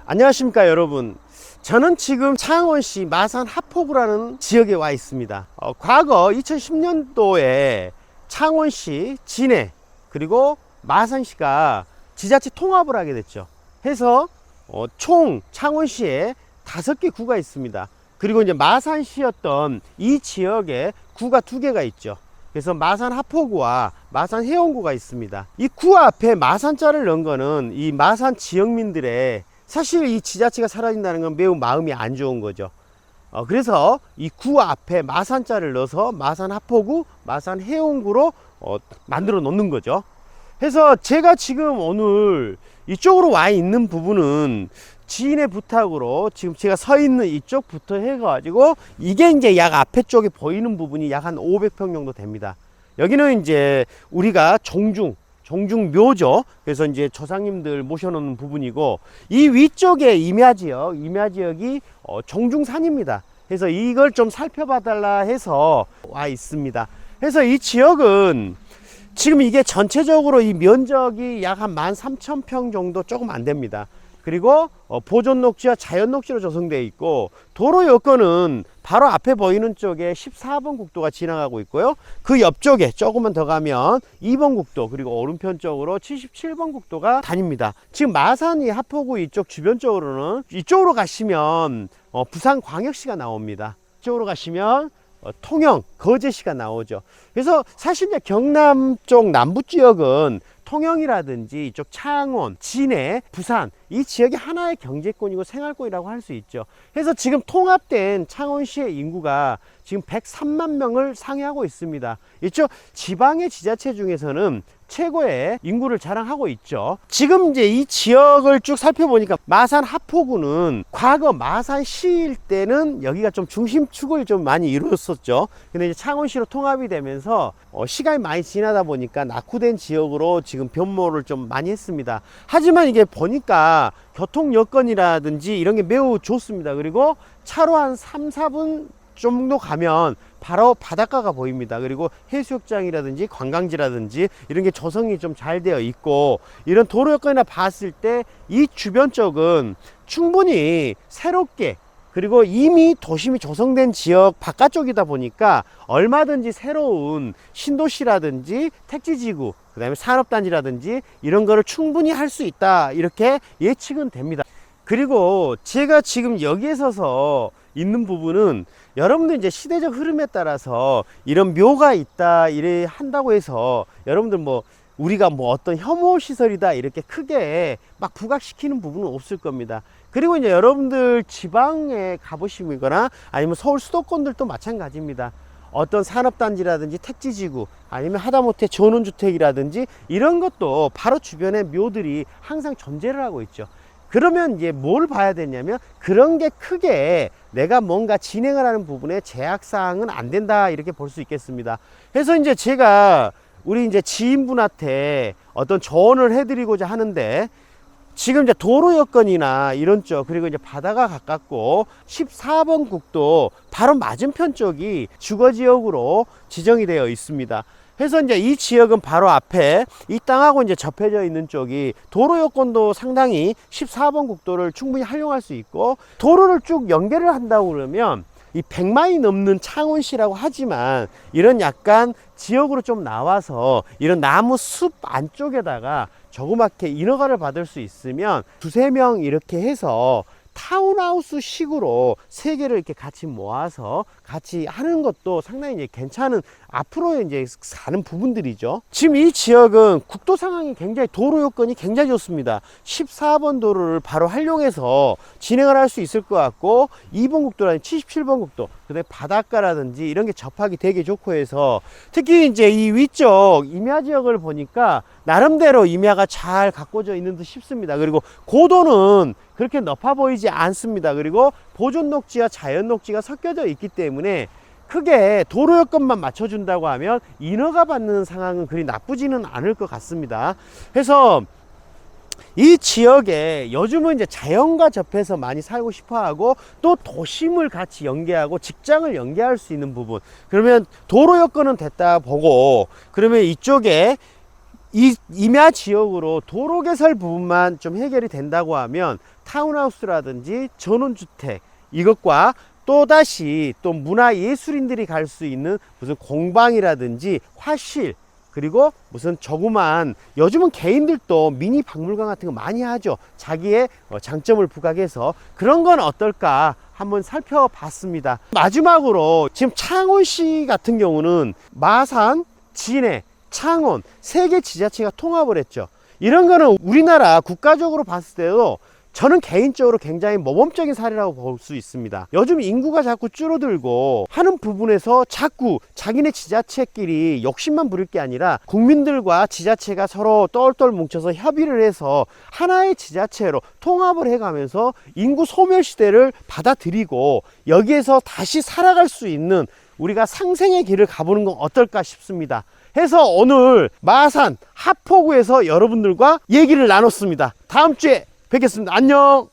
안녕하십니까 여러분. 저는 지금 창원시 마산 하포구라는 지역에 와 있습니다. 과거 2010년도에 창원시, 진해 그리고 마산시가 지자체 통합을 하게 됐죠. 해서 총 창원시에 5개 구가 있습니다. 그리고 이제 마산시였던 이 지역에 구가 2개가 있죠. 그래서 마산 하포구와 마산 해운구가 있습니다. 이 구 앞에 마산자를 넣은 거는 이 마산 지역민들의 사실 이 지자체가 사라진다는 건 매우 마음이 안 좋은 거죠. 그래서 이 구 앞에 마산자를 넣어서 마산 하포구, 마산 해운구로 만들어 놓는 거죠. 그래서 제가 지금 오늘 이쪽으로 와 있는 부분은 지인의 부탁으로 지금 제가 서 있는 이쪽부터 해가지고 이게 이제 약 앞에 쪽에 보이는 부분이 약 한 500평 정도 됩니다. 여기는 이제 우리가 종중묘죠. 그래서 이제 조상님들 모셔놓는 부분이고, 이 위쪽에 임야지역이 종중산입니다. 그래서 이걸 좀 살펴봐 달라 해서 와 있습니다. 그래서 이 지역은 지금 이게 전체적으로 이 면적이 약 한 13,000평 정도 조금 안 됩니다. 그리고 보존녹지와 자연녹지로 조성되어 있고, 도로 여건은 바로 앞에 보이는 쪽에 14번 국도가 지나가고 있고요. 그 옆쪽에 조금만 더 가면 2번 국도, 그리고 오른편 쪽으로 77번 국도가 다닙니다. 지금 마산이 하포구 이쪽 주변 쪽으로는, 이쪽으로 가시면 부산광역시가 나옵니다. 이쪽으로 가시면 통영, 거제시가 나오죠. 그래서 사실 이제 경남 쪽 남부 지역은 통영이라든지 이쪽 창원, 진해, 부산 이 지역이 하나의 경제권이고 생활권이라고 할 수 있죠. 그래서 지금 통합된 창원시의 인구가 지금 103만 명을 상회하고 있습니다. 이쪽 지방의 지자체 중에서는 최고의 인구를 자랑하고 있죠. 지금 이제 이 지역을 쭉 살펴보니까 마산 하포구는 과거 마산시일 때는 여기가 좀 중심축을 좀 많이 이루었었죠. 근데 이제 창원시로 통합이 되면서 시간이 많이 지나다 보니까 낙후된 지역으로 지금 변모를 좀 많이 했습니다. 하지만 이게 보니까 교통 여건이라든지 이런 게 매우 좋습니다. 그리고 차로 한 3, 4분 정도 가면 바로 바닷가가 보입니다. 그리고 해수욕장이라든지 관광지라든지 이런 게 조성이 좀 잘 되어 있고, 이런 도로 여건이나 봤을 때 이 주변 쪽은 충분히 새롭게, 그리고 이미 도심이 조성된 지역 바깥쪽이다 보니까 얼마든지 새로운 신도시라든지 택지지구, 그 다음에 산업단지라든지 이런 거를 충분히 할 수 있다, 이렇게 예측은 됩니다. 그리고 제가 지금 여기에 서서 있는 부분은 여러분들 이제 시대적 흐름에 따라서 이런 묘가 있다 이래 한다고 해서 여러분들 우리가 어떤 혐오 시설이다 이렇게 크게 막 부각시키는 부분은 없을 겁니다. 그리고 이제 여러분들 지방에 가보시거나 아니면 서울 수도권들도 마찬가지입니다. 어떤 산업단지라든지 택지지구, 아니면 하다못해 전원주택이라든지 이런 것도 바로 주변에 묘들이 항상 존재를 하고 있죠. 그러면 이제 뭘 봐야 되냐면, 그런 게 크게 내가 뭔가 진행을 하는 부분에 제약사항은 안 된다, 이렇게 볼 수 있겠습니다. 그래서 이제 제가 우리 이제 지인분한테 어떤 조언을 해드리고자 하는데, 지금 이제 도로 여건이나 이런 쪽, 그리고 이제 바다가 가깝고 14번 국도 바로 맞은편 쪽이 주거지역으로 지정이 되어 있습니다. 그래서 이제 이 지역은 바로 앞에 이 땅하고 이제 접해져 있는 쪽이 도로 여건도 상당히 14번 국도를 충분히 활용할 수 있고, 도로를 쭉 연결을 한다고 그러면 이 100마일 넘는 창원시라고 하지만 이런 약간 지역으로 좀 나와서 이런 나무 숲 안쪽에다가 조그맣게 인허가를 받을 수 있으면 2~3명 이렇게 해서 타운하우스 식으로 3개를 이렇게 같이 모아서 같이 하는 것도 상당히 이제 괜찮은, 앞으로 이제 사는 부분들이죠. 지금 이 지역은 국도 상황이 굉장히, 도로 여건이 굉장히 좋습니다. 14번 도로를 바로 활용해서 진행을 할 수 있을 것 같고, 2번 국도라는 77번 국도, 그다음에 바닷가라든지 이런 게 접하기 되게 좋고 해서, 특히 이제 이 위쪽 임야 지역을 보니까 나름대로 임야가 잘 가꿔져 있는 듯 싶습니다. 그리고 고도는 그렇게 높아 보이지 않습니다. 그리고 보존 녹지와 자연 녹지가 섞여져 있기 때문에 크게 도로 여건만 맞춰준다고 하면 인허가 받는 상황은 그리 나쁘지는 않을 것 같습니다. 그래서 이 지역에 요즘은 이제 자연과 접해서 많이 살고 싶어 하고, 또 도심을 같이 연계하고 직장을 연계할 수 있는 부분, 그러면 도로 여건은 됐다 보고, 그러면 이쪽에 이 임야 지역으로 도로 개설 부분만 좀 해결이 된다고 하면 타운하우스라든지 전원주택 이것과 또다시 또 문화예술인들이 갈 수 있는 무슨 공방이라든지 화실, 그리고 무슨 조그만, 요즘은 개인들도 미니 박물관 같은 거 많이 하죠. 자기의 장점을 부각해서 그런 건 어떨까 한번 살펴봤습니다. 마지막으로 지금 창원시 같은 경우는 마산, 진해, 창원 세 개 지자체가 통합을 했죠. 이런 거는 우리나라 국가적으로 봤을 때도 저는 개인적으로 굉장히 모범적인 사례라고 볼 수 있습니다. 요즘 인구가 자꾸 줄어들고 하는 부분에서 자꾸 자기네 지자체끼리 욕심만 부릴 게 아니라 국민들과 지자체가 서로 똘똘 뭉쳐서 협의를 해서 하나의 지자체로 통합을 해가면서 인구 소멸 시대를 받아들이고 여기에서 다시 살아갈 수 있는 우리가 상생의 길을 가보는 건 어떨까 싶습니다. 해서 오늘 마산 하포구에서 여러분들과 얘기를 나눴습니다. 다음 주에 뵙겠습니다. 안녕.